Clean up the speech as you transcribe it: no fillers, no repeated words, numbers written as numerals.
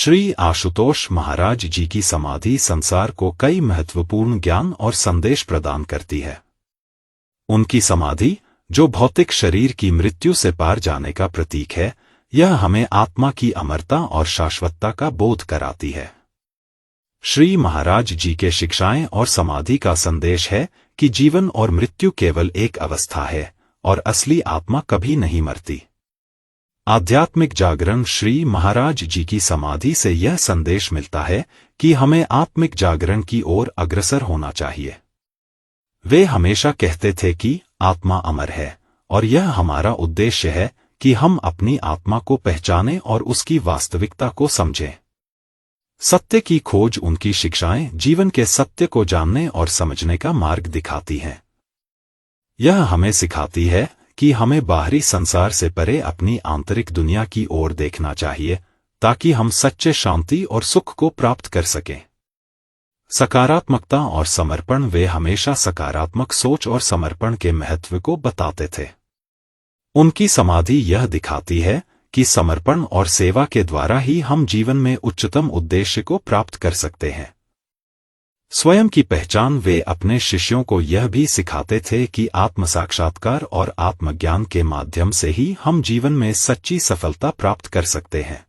श्री आशुतोष महाराज जी की समाधि संसार को कई महत्वपूर्ण ज्ञान और संदेश प्रदान करती है। उनकी समाधि, जो भौतिक शरीर की मृत्यु से पार जाने का प्रतीक है, यह हमें आत्मा की अमरता और शाश्वतता का बोध कराती है। श्री महाराज जी के शिक्षाएं और समाधि का संदेश है कि जीवन और मृत्यु केवल एक अवस्था है और असली आत्मा कभी नहीं मरती। आध्यात्मिक जागरण। श्री महाराज जी की समाधि से यह संदेश मिलता है कि हमें आत्मिक जागरण की ओर अग्रसर होना चाहिए। वे हमेशा कहते थे कि आत्मा अमर है और यह हमारा उद्देश्य है कि हम अपनी आत्मा को पहचानें और उसकी वास्तविकता को समझें। सत्य की खोज। उनकी शिक्षाएं जीवन के सत्य को जानने और समझने का मार्ग दिखाती हैं। यह हमें सिखाती है कि हमें बाहरी संसार से परे अपनी आंतरिक दुनिया की ओर देखना चाहिए, ताकि हम सच्चे शांति और सुख को प्राप्त कर सकें। सकारात्मकता और समर्पण। वे हमेशा सकारात्मक सोच और समर्पण के महत्व को बताते थे। उनकी समाधि यह दिखाती है कि समर्पण और सेवा के द्वारा ही हम जीवन में उच्चतम उद्देश्य को प्राप्त कर सकते हैं। स्वयं की पहचान। वे अपने शिष्यों को यह भी सिखाते थे कि आत्म साक्षात्कार और आत्मज्ञान के माध्यम से ही हम जीवन में सच्ची सफलता प्राप्त कर सकते हैं।